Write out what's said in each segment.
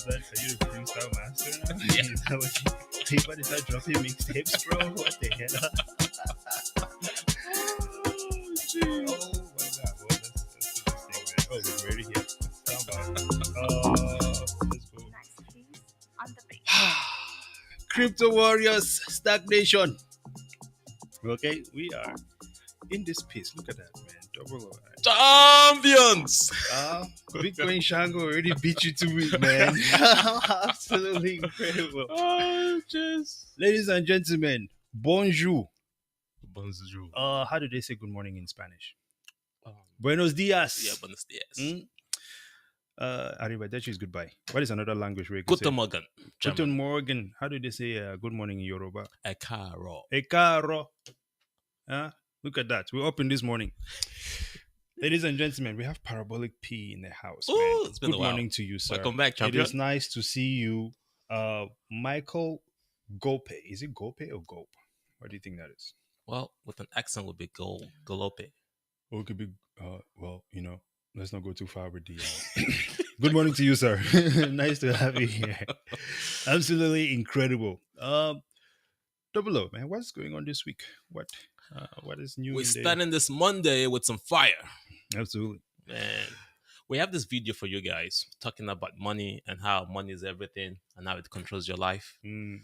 Are you the freestyle master now? Yeah. Is that what you about to start dropping mixtapes, bro? What the hell? Oh, jeez. Oh, my God. Well, that's the thing, man. Oh, we're already here. Let's go. On the page. Crypto Warriors, Stagnation. Okay, we are in this piece. Look at that, man. Double champions. Bitcoin Shango already beat you to it, man. Absolutely incredible. Oh, jeez. Ladies and gentlemen, bonjour. Bonjour. How do they say good morning in Spanish? Buenos dias. Yeah, buenos dias. Arrivederci is goodbye. What is another language where you Guten Morgen. Guten Morgen. How do they say good morning in Yoruba? Ekaro. Ekaro. Look at that. We're open this morning. Ladies and gentlemen, we have Parabolic P in the house. Ooh, it's been good a while. Morning to you, sir. Welcome back, champion. It is nice to see you. Michael Gope. Is it Gope or Gope? What do you think that is? Well, with an accent would be Golope. Or it could be, well, you know, let's not go too far with the... Good morning to you, sir. Nice to have you here. Absolutely incredible. Double O, man, what's going on this week? What is new? We're starting this Monday with some fire. Absolutely. Man, we have this video for you guys talking about money and how money is everything and how it controls your life. You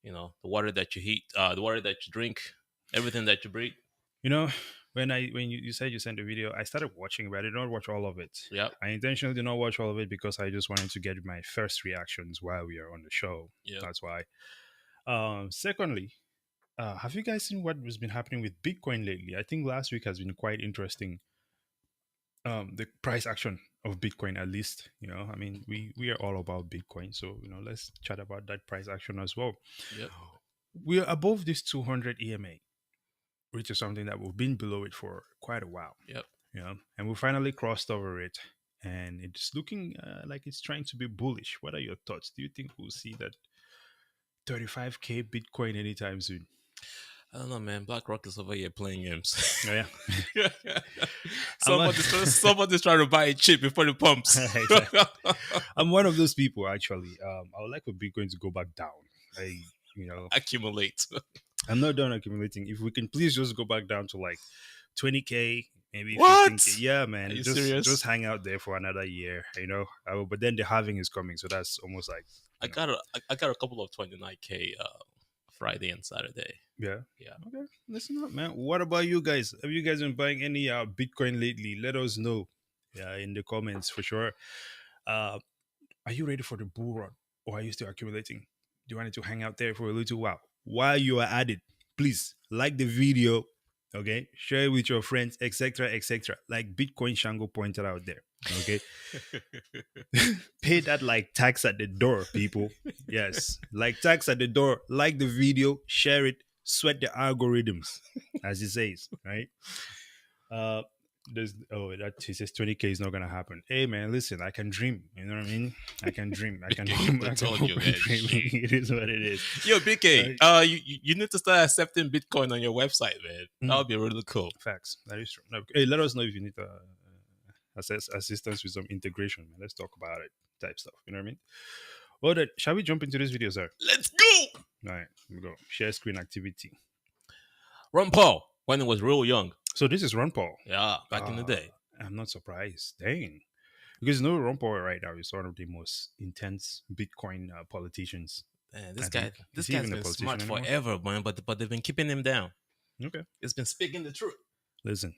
know, the water that you eat, the water that you drink, everything that you breathe. You know, when you said you sent the video, I started watching, but I did not watch all of it. Yeah. I intentionally did not watch all of it because I just wanted to get my first reactions while we are on the show. Yeah. That's why. Secondly, have you guys seen what has been happening with Bitcoin lately? I think last week has been quite interesting. The price action of Bitcoin, at least, you know, I mean, we are all about Bitcoin. So, you know, let's chat about that price action as well. Yep. We're above this 200 EMA, which is something that we've been below it for quite a while. Yep. You know, and we finally crossed over it. And it's looking like it's trying to be bullish. What are your thoughts? Do you think we'll see that 35K Bitcoin anytime soon? I don't know, man. BlackRock is over here playing games. Oh, yeah. Somebody's trying to buy a chip before the pumps. I'm one of those people, actually. I would like for Bitcoin to go back down. Accumulate. I'm not done accumulating. If we can please just go back down to like 20K, maybe what? 15K. Yeah, man. Are you serious? Just hang out there for another year, you know. But then the halving is coming, so that's almost like... I got a couple of 29K Friday and Saturday. Yeah. Okay. Listen up, man. What about you guys? Have you guys been buying any Bitcoin lately? Let us know. Yeah, in the comments for sure. Are you ready for the bull run, or are you still accumulating? Do you want to hang out there for a little while? While you are at it, please like the video. Okay, share it with your friends, etc., etc. Like Bitcoin Shango pointed out there. Okay, pay that like tax at the door, people. Yes, like tax at the door. Like the video, share it, sweat the algorithms, as he says, right? That he says 20K is not gonna happen. Hey man, listen, I can dream. You know what I mean? I can dream. I can dream. It is what it is. Yo, BK, you need to start accepting Bitcoin on your website, man. That would be really cool. Facts. That is true. No, hey, let us know if you need assistance with some integration, man. Let's talk about it, type stuff. You know what I mean? Well, then, shall we jump into this video, sir? Let's go. All right, here we go. Share screen activity. Ron Paul, when he was real young. So this is Ron Paul. Yeah, back in the day. I'm not surprised. Dang. Because you know Ron Paul right now is one of the most intense Bitcoin politicians. Man, this guy's been smart forever, man, but they've been keeping him down. Okay. It's been speaking the truth. Listen,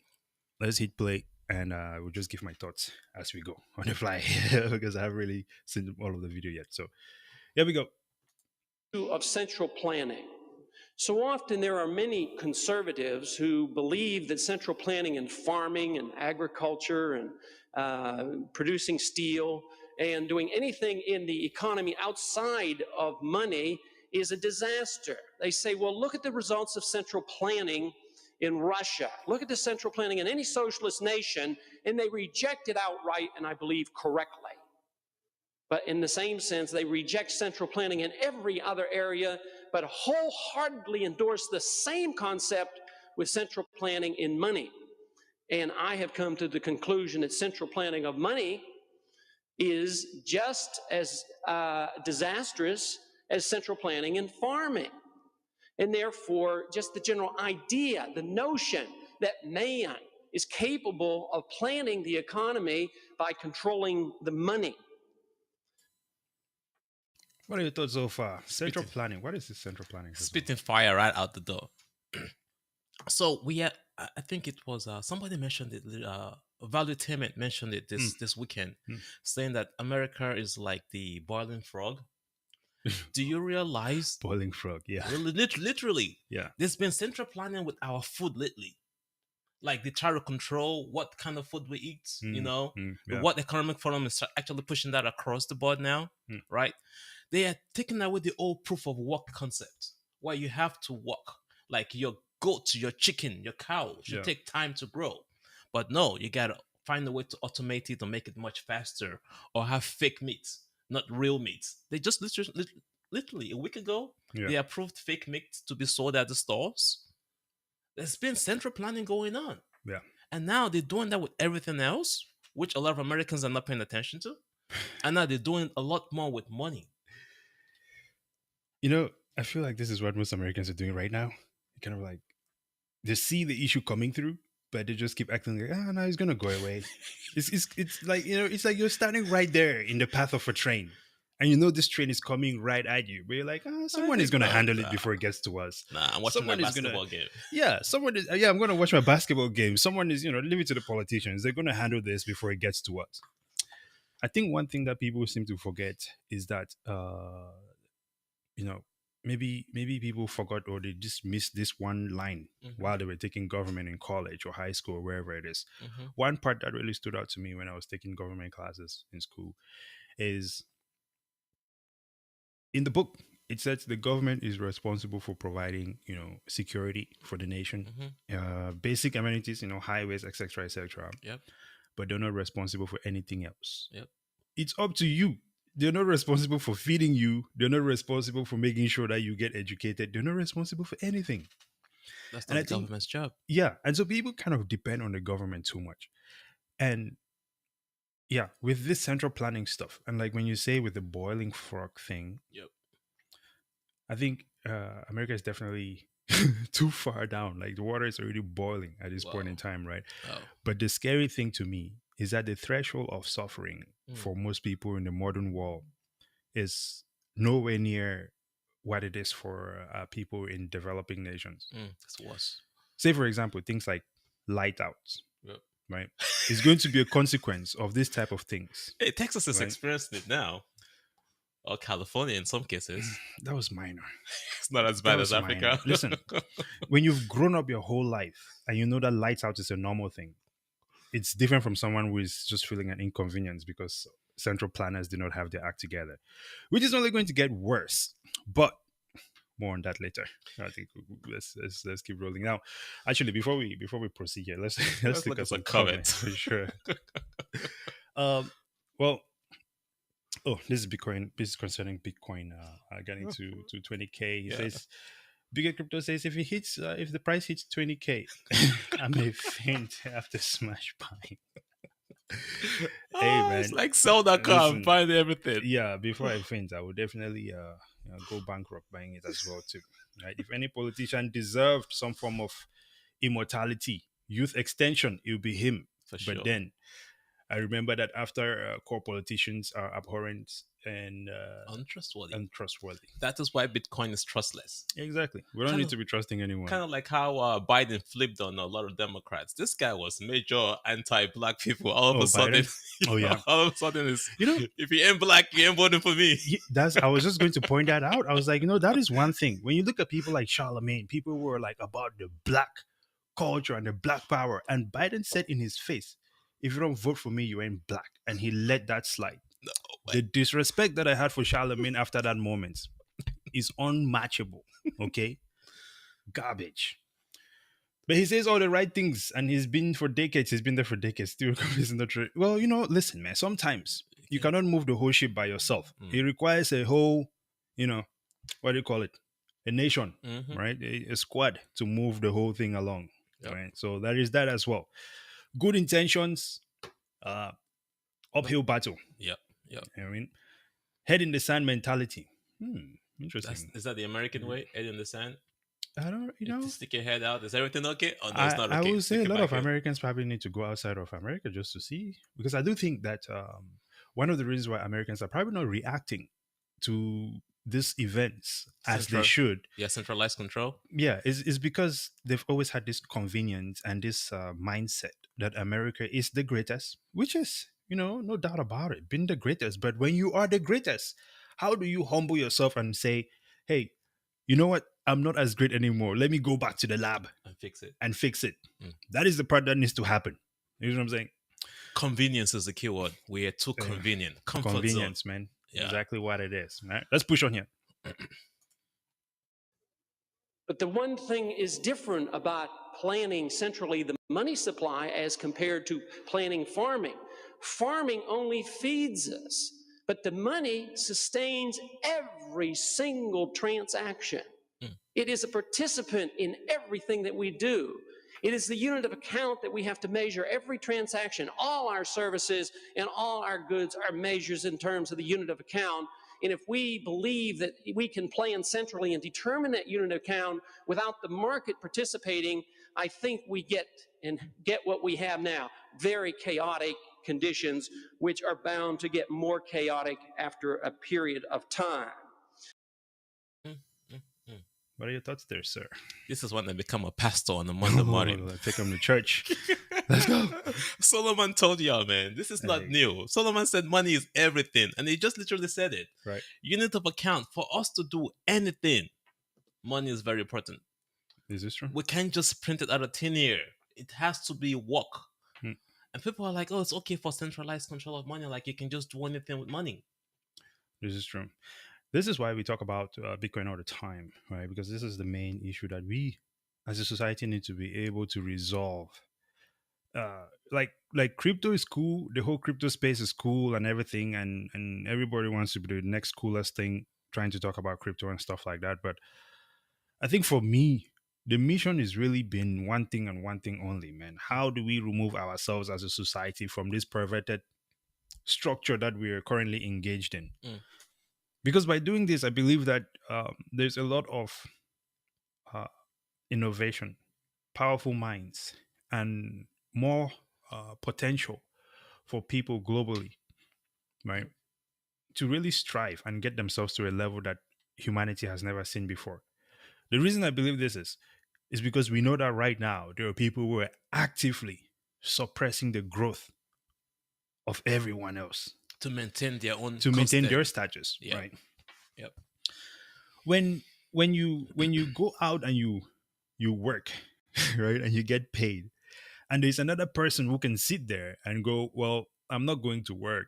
let's hit play and we'll just give my thoughts as we go on the fly because I haven't really seen all of the video yet. So here we go. Of central planning. So often there are many conservatives who believe that central planning in farming and agriculture and producing steel and doing anything in the economy outside of money is a disaster. They say, well, look at the results of central planning in Russia. Look at the central planning in any socialist nation, and they reject it outright, and I believe correctly. But in the same sense, they reject central planning in every other area, but wholeheartedly endorse the same concept with central planning in money. And I have come to the conclusion that central planning of money is just as disastrous as central planning in farming. And therefore, just the general idea, the notion that man is capable of planning the economy by controlling the money. What are your thoughts so far? Central Spitting, planning. What is this central planning? First of all? spitting fire right out the door. So we had, I think it was somebody mentioned it. Valuetainment mentioned it this weekend, saying that America is like the boiling frog. Do you realize? Boiling frog. Yeah. Literally, Yeah. there's been central planning with our food lately. Like they try to control what kind of food we eat. Yeah. What economic forum is actually pushing that across the board now, right? They are taking away the old proof of work concept, where you have to work. Like your goat, your chicken, your cow should take time to grow. But no, you gotta find a way to automate it or make it much faster, or have fake meat, not real meat. They just literally a week ago, they approved fake meat to be sold at the stores. There's been central planning going on. Yeah. And now they're doing that with everything else, which a lot of Americans are not paying attention to. And now they're doing a lot more with money. You know, I feel like this is what most Americans are doing right now. Kind of like they see the issue coming through, but they just keep acting like, no, it's gonna go away. It's like, it's like you're standing right there in the path of a train. And you know this train is coming right at you, but you're like, someone is gonna handle it before it gets to us. Nah, I'm watching my basketball game. Yeah, someone is. Yeah, I'm gonna watch my basketball game. Someone is, leave it to the politicians. They're gonna handle this before it gets to us. I think one thing that people seem to forget is that, maybe people forgot or they just missed this one line while they were taking government in college or high school or wherever it is. One part that really stood out to me when I was taking government classes in school is in the book. It says the government is responsible for providing, security for the nation, basic amenities, highways, etc., etc. Yep. But they're not responsible for anything else. Yep. It's up to you. They're not responsible for feeding you. They're not responsible for making sure that you get educated. They're not responsible for anything. That's not the government's job. Yeah. And so people kind of depend on the government too much. And yeah, with this central planning stuff, and like when you say with the boiling frog thing, Yep. I think America is definitely too far down. Like the water is already boiling at this point in time, right? Oh. But the scary thing to me is that the threshold of suffering for most people in the modern world is nowhere near what it is for people in developing nations. It's worse. Say, for example, things like light outs, Yep. right? It's going to be a consequence of this type of things. Hey, Texas is right? experiencing it now. Or California in some cases. That was minor. It's not as bad as Africa. Listen, when you've grown up your whole life and you know that lights out is a normal thing, it's different from someone who is just feeling an inconvenience because central planners do not have their act together, which is only going to get worse. But more on that later. I think let's keep rolling now. Actually, before we proceed here, let's look at some comments for sure. Well, this is Bitcoin. This is concerning Bitcoin getting to 20K. He says, Bigger Crypto says if the price hits 20K, I may faint after smash buying. Hey man, it's like sell.com, find everything. Yeah, before I faint, I would definitely go bankrupt buying it as well too. Right? If any politician deserved some form of immortality, youth extension, it would be him. For sure. But then I remember that after core politicians are abhorrent and untrustworthy. That is why Bitcoin is trustless. Exactly. We don't need to be trusting anyone. Kind of like how Biden flipped on a lot of Democrats. This guy was major anti-black people. All of a sudden, all of a sudden, if you ain't black, you ain't voting for me. I was just going to point that out. I was like, that is one thing. When you look at people like Charlemagne, people were like about the black culture and the black power, and Biden said in his face, if you don't vote for me, you ain't black. And he let that slide. The disrespect that I had for Charlemagne after that moment. is unmatchable. Okay, garbage. But he says all the right things, and he's been for decades. He's been there for decades. Still, is not true. Well, listen, man. Sometimes you Okay. cannot move the whole ship by yourself. Mm. It requires a whole, you know, what do you call it? A nation, Mm-hmm. right? A squad to move the whole thing along, Yep. right? So there is that as well. Good intentions, uh, uphill battle. Yep. Yep. I mean, head in the sand mentality. That's Interesting. is that the American way? Head in the sand. I don't, If you stick your head out, is everything okay? Oh no, it's not I okay. would say Stick a it lot back of in. Americans probably need to go outside of America just to see, because I do think that one of the reasons why Americans are probably not reacting to these events as they Central. should, Yeah, centralized control. yeah, is because they've always had this convenience and this mindset that America is the greatest, which is, no doubt about it, been the greatest. But when you are the greatest, how do you humble yourself and say, hey, you know what? I'm not as great anymore. Let me go back to the lab And fix it. and fix it. Mm. That is the part that needs to happen. You know what I'm saying? Convenience is the key word. We are too Uh, convenient. Comfort zone. Convenience, man. Yeah. Exactly what it is. All right? Let's push on here. But the one thing is different about planning centrally the money supply as compared to planning farming. Farming only feeds us, but the money sustains every single transaction. Mm. It is a participant in everything that we do. It is the unit of account that we have to measure every transaction. All our services and all our goods are measures in terms of the unit of account. And if we believe that we can plan centrally and determine that unit of account without the market participating, I think we get what we have now, very chaotic conditions, which are bound to get more chaotic after a period of time. Mm, mm, mm. What are your thoughts there, sir? This is when I become a pastor on a Monday morning. Take them to church. Let's go. Solomon told y'all, man, this is not Hey. new. Solomon said money is everything. And he just literally said it. Right. Unit of account, for us to do anything, money is very important. Is this true? We can't just print it out of thin air. It has to be work. Hmm. And people are like, oh, it's okay for centralized control of money. Like you can just do anything with money. This is true. This is why we talk about Bitcoin all the time, right? Because this is the main issue that we, as a society, need to be able to resolve. Like crypto is cool. The whole crypto space is cool and everything, and everybody wants to be the next coolest thing, trying to talk about crypto and stuff like that. But I think for me, the mission has really been one thing and one thing only, man. How do we remove ourselves as a society from this perverted structure that we are currently engaged in? Mm. Because by doing this, I believe that there's a lot of uh, innovation, powerful minds, and more potential for people globally, right? To really strive and get themselves to a level that humanity has never seen before. The reason I believe this is because we know that right now there are people who are actively suppressing the growth of everyone else To maintain their own to maintain their constant. status, Yeah. right? Yep. When you go out and you work, right, and you get paid, and there's another person who can sit there and go, well, I'm not going to work,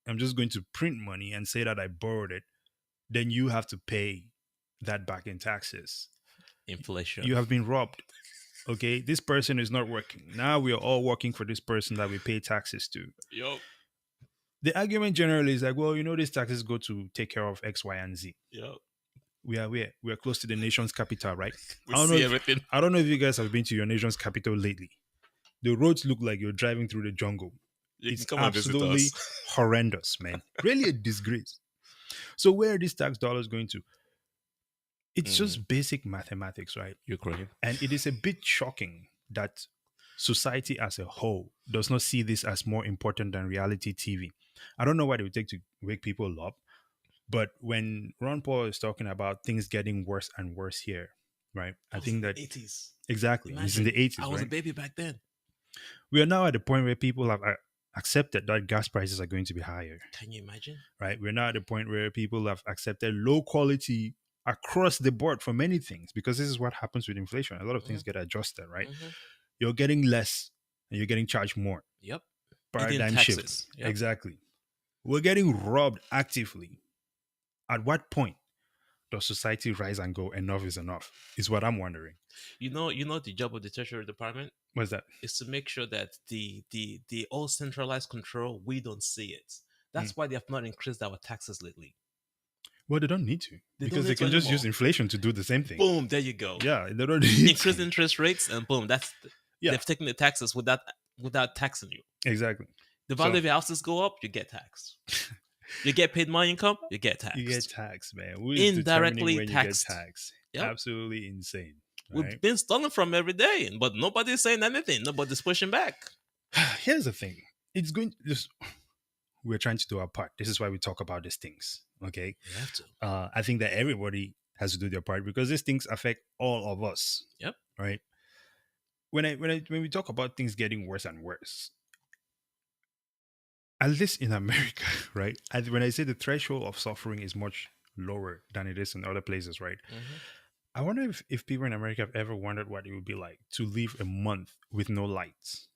I'm just going to print money and say that I borrowed it, then you have to pay that back in taxes. Inflation. You have been robbed. Okay, this person is not working. Now we are all working for this person that we pay taxes to. Yup. The argument generally is like, well, these taxes go to take care of X, Y, and Z. Yup. We are close to the nation's capital, right? We see everything. I don't know if you guys have been to your nation's capital lately. The roads look like you're driving through the jungle. You It's can come and visit absolutely us. horrendous, man. Really a disgrace. So where are these tax dollars going to? It's just basic mathematics, right? Ukraine. And it is a bit shocking that society as a whole does not see this as more important than reality TV. I don't know what it would take to wake people up, but when Ron Paul is talking about things getting worse and worse here, right? I think that 80s. exactly. It's in the 80s, I was a right? baby back then. We are now at the point where people have accepted that gas prices are going to be higher, Can you imagine? right? We're now at the point where people have accepted low quality across the board for many things, because this is what happens with inflation. A lot of things get adjusted, right? You're getting less and you're getting charged more. Yep. Paradigm shift. Taxes. Yep. Exactly. We're getting robbed actively. At what point does society rise and go? Enough is enough. Is what I'm wondering. The job of the Treasury Department What's that? is to make sure that the all centralized control, we don't see it. Mm. That's why they have not increased our taxes lately. Well, they don't need to They don't because they need to can just use anymore. inflation to do the same thing. Boom, there you go. Yeah, they don't need Increase to. interest rates, and boom, Yeah, they've taken the taxes without taxing you. exactly. The So value of your houses go up, you get taxed. You get paid more income, you get you get taxed. taxed, man. Who is determining Indirectly when you get taxed. taxed? Yep. Absolutely insane. We've Right? been stolen from every day, but nobody's saying anything. Nobody's pushing back. Here's the thing. It's going just we're trying to do our part. This is why we talk about these things. Okay. You have to. I think that everybody has to do their part because these things affect all of us. Yep. Right. When we talk about things getting worse and worse, at least in America, right? When I say the threshold of suffering is much lower than it is in other places, right? Mm-hmm. I wonder if people in America have ever wondered what it would be like to live a month with no lights,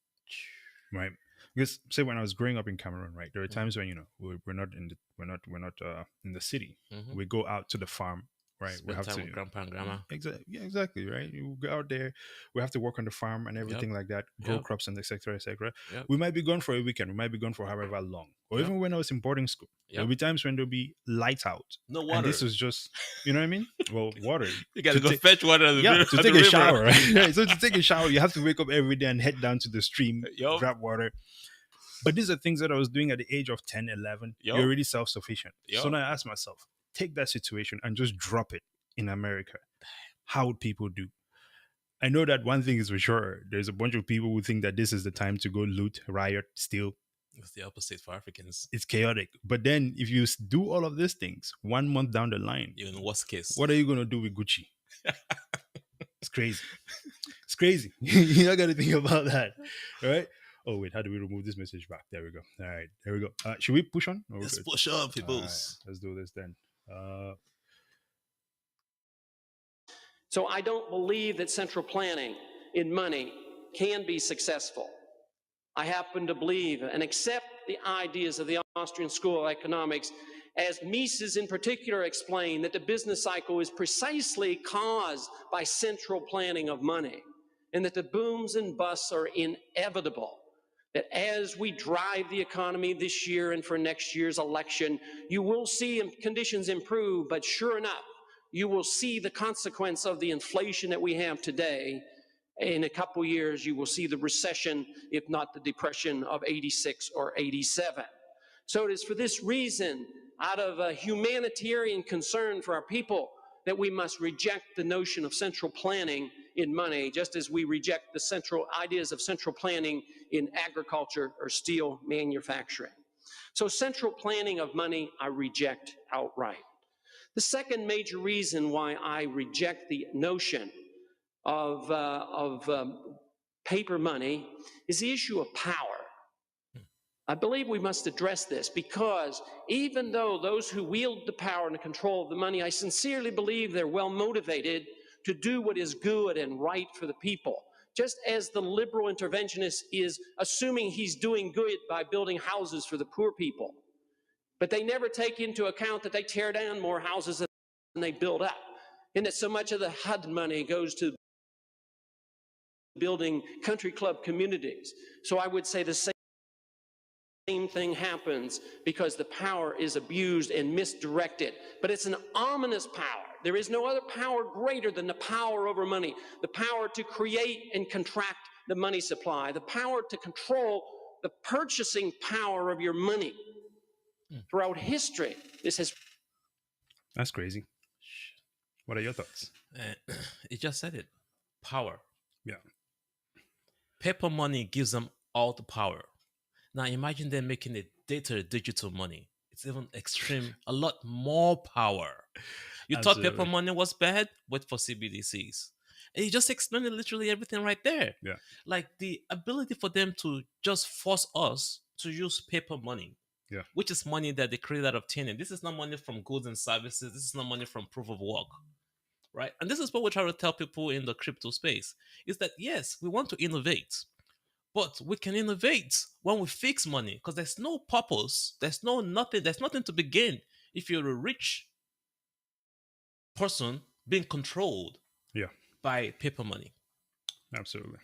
right? Because say when I was growing up in Cameroon, right, there were times when we're not in the in the city. Mm-hmm. We go out to the farm, right? We Spend have time to with grandpa and grandma. exactly, yeah, exactly, right. You go out there, we have to work on the farm and everything like that, grow Yep. crops and etc. etc. Yep. We might be gone for a weekend, we might be gone for however long, or Yep. even when I was in boarding school, there'll Yep. be times when there'll be lights out, No and water. this is just you know what I mean? Well, water. You gotta To go fetch water. At the yeah, river- to at take the a river. shower, right? So to take a shower, you have to wake up every day and head down to the stream, Yup. grab water. But these are things that I was doing at the age of 10, 11. Yup. You're already self-sufficient. So Yup. now I ask myself, take that situation and just drop it in America. How would people do? I know that one thing is for sure. There's a bunch of people who think that this is the time to go loot, riot, steal. It's the opposite for Africans. It's chaotic. But then if you do all of these things 1 month down the line, You're in the worst case. what are you going to do with Gucci? It's crazy. It's crazy. You not got to think about that. All right. Oh, wait. How do we remove this message back? There we go. All right. There we go. Should we push on? Or Let's good? push up, All people. right, let's do this then. So I don't believe that central planning in money can be successful. I happen to believe and accept the ideas of the Austrian School of Economics, as Mises in particular explained, that the business cycle is precisely caused by central planning of money, and that the booms and busts are inevitable. That as we drive the economy this year and for next year's election, you will see conditions improve, but sure enough, you will see the consequence of the inflation that we have today. In a couple years, you will see the recession, if not the depression of 86 or 87. So it is for this reason, out of a humanitarian concern for our people, that we must reject the notion of central planning in money, just as we reject the central ideas of central planning in agriculture or steel manufacturing. So central planning of money, I reject outright. The second major reason why I reject the notion of paper money is the issue of power. I believe we must address this because even though those who wield the power and the control of the money, I sincerely believe they're well motivated to do what is good and right for the people. Just as the liberal interventionist is assuming he's doing good by building houses for the poor people. But they never take into account that they tear down more houses than they build up. And that so much of the HUD money goes to building country club communities. So I would say the same thing happens because the power is abused and misdirected. But it's an ominous power. There is no other power greater than the power over money, the power to create and contract the money supply, the power to control the purchasing power of your money. Throughout history, this has... That's crazy. What are your thoughts? It just said it. Power. Yeah. Paper money gives them all the power. Now imagine them making it data digital money. It's even extreme, a lot more power. You thought Absolutely. paper money was bad? Wait for CBDCs. And you just explained literally everything right there. Yeah. Like the ability for them to just force us to use paper money. Yeah. Which is money that they create out of tin. This is not money from goods and services. This is not money from proof of work. Right? And this is what we try to tell people in the crypto space is that yes, we want to innovate, but we can innovate when we fix money because there's no purpose, there's nothing to be gained if you're a rich person being controlled Yeah, by paper money. absolutely.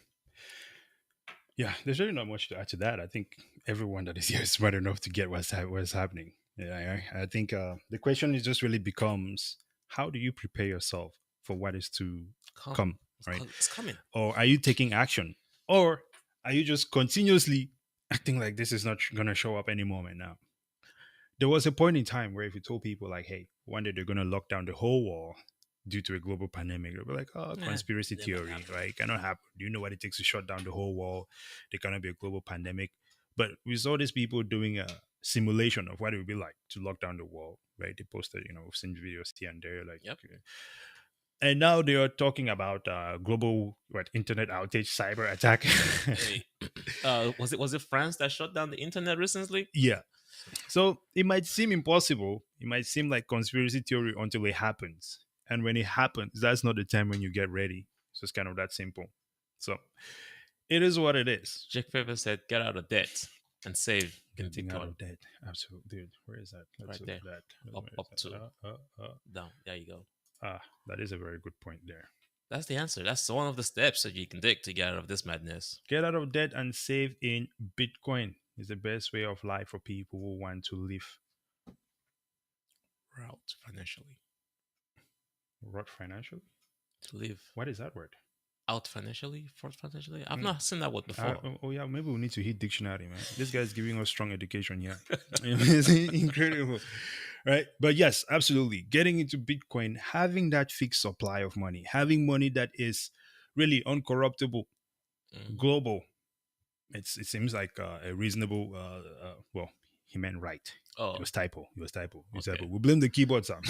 Yeah, there's really not much to add to that. I think everyone that is here is smart enough to get what's happening. Yeah, I think the question is just really becomes, how do you prepare yourself for what is to Come, come, right? it's coming. Or are you taking action? Or are you just continuously acting like this is not going to show up any moment now? There was a point in time where if you told people like, hey, one day they're going to lock down the whole world due to a global pandemic, they'll be like, oh, conspiracy Never theory, happened. right? Cannot happen. Do you know what it takes to shut down the whole world? There cannot be a global pandemic. But we saw these people doing a simulation of what it would be like to lock down the world, right? They posted, we've seen videos here and there, like, Yep. and now they are talking about global internet outage, cyber attack. Hey, was it France that shut down the internet recently? Yeah. So it might seem impossible. It might seem like conspiracy theory until it happens. And when it happens, that's not the time when you get ready. It's just kind of that simple. So it is what it is. Jake Favor said, "Get out of debt and save in Getting out Bitcoin." of debt. Absolutely. Dude, where is that? Let's Right look there, at that. up, Where is up that? to down. There you go. That is a very good point there. That's the answer. That's one of the steps that you can take to get out of this madness. Get out of debt and save in Bitcoin is the best way of life for people who want to live Route financially rot financially. to live What is that word? out financially, forth financially. I've not seen that word before. Yeah, maybe we need to hit dictionary, man. This guy's giving us strong education here. It's incredible, right? But yes, absolutely. Getting into Bitcoin, having that fixed supply of money, having money that is really uncorruptible, global. It seems like a reasonable. Well, he meant right. Oh, It was typo. It was typo. It was okay. typo. We blame the keyboard sound.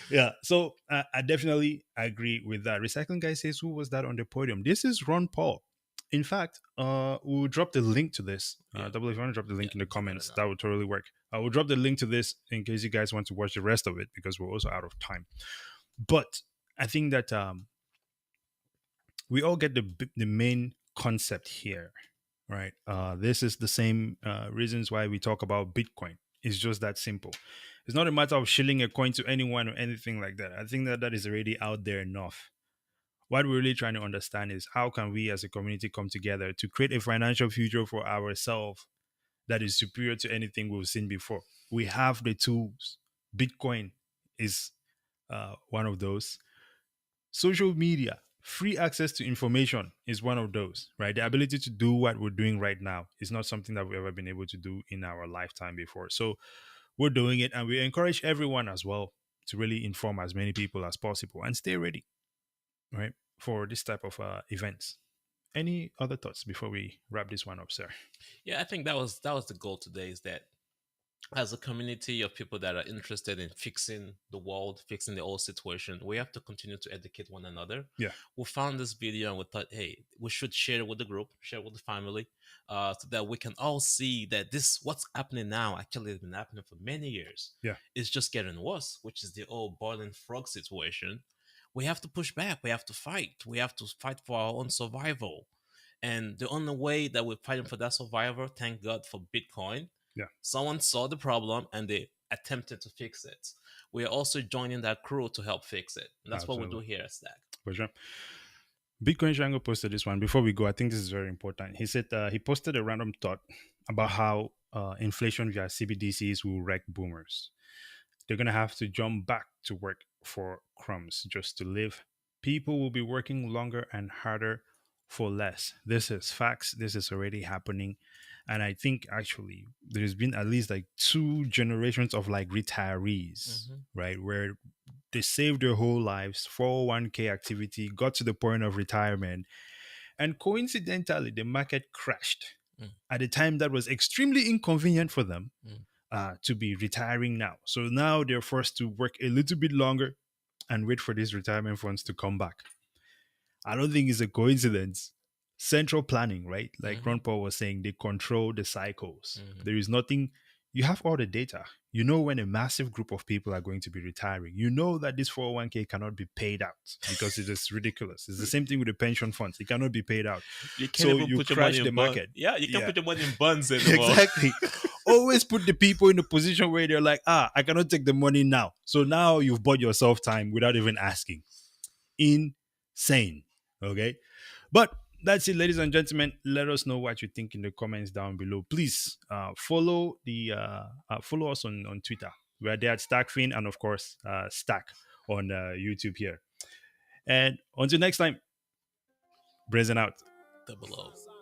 Yeah. So I definitely agree with that. Recycling guy says, "Who was that on the podium?" This is Ron Paul. In fact, we'll drop the link to this. Yeah. Double, if you want to drop the link in the do that comments, now. that would totally work. I will drop the link to this in case you guys want to watch the rest of it because we're also out of time. But I think that we all get the main concept here, right? This is the same reasons why we talk about Bitcoin. It's just that simple. It's not a matter of shilling a coin to anyone or anything like that. I think that that is already out there enough. What we're really trying to understand is how can we as a community come together to create a financial future for ourselves that is superior to anything we've seen before. We have the tools. Bitcoin is one of those. Social media, free access to information is one of those, right? The ability to do what we're doing right now is not something that we've ever been able to do in our lifetime before. So we're doing it, and we encourage everyone as well to really inform as many people as possible and stay ready, right, for this type of events. Any other thoughts before we wrap this one up, sir? Yeah, I think that was the goal today. Is that as a community of people that are interested in fixing the world, fixing the old situation, we have to continue to educate one another. Yeah. We found this video and we thought, hey, we should share it with the group, share it with the family, so that we can all see that this what's happening now actually has been happening for many years. Yeah. It's just getting worse, which is the old boiling frog situation. We have to push back. We have to fight. We have to fight for our own survival. And the only way that we're fighting for that survival, thank God for Bitcoin. Yeah. Someone saw the problem and they attempted to fix it. We are also joining that crew to help fix it. And that's what we do here at Stack. For sure. Bitcoin Shango posted this one. Before we go, I think this is very important. He said he posted a random thought about how inflation via CBDCs will wreck boomers. They're going to have to jump back to work for crumbs just to live. People will be working longer and harder for less. This is facts. This is already happening. And I think actually there's been at least like 2 generations of like retirees, right? Where they saved their whole lives, 401k activity, got to the point of retirement. And coincidentally, the market crashed at a time that was extremely inconvenient for them to be retiring now. So now they're forced to work a little bit longer and wait for these retirement funds to come back. I don't think it's a coincidence. Central planning, right? Like Ron Paul was saying, they control the cycles. There is nothing You have all the data. You know when a massive group of people are going to be retiring. You know that this 401k cannot be paid out because it is ridiculous. It's the same thing with the pension funds. It cannot be paid out. You can't So even you put your money crash the in bun. market. Yeah, you can't Yeah, put your money in buns anymore. exactly. Always put the people in a position where they're like, I cannot take the money now. So now you've bought yourself time without even asking. Insane. Okay. But that's it, ladies and gentlemen. Let us know what you think in the comments down below. Please follow us on Twitter. We're there at StackFin and of course Stack on YouTube here. And until next time, Brazen out. Double O.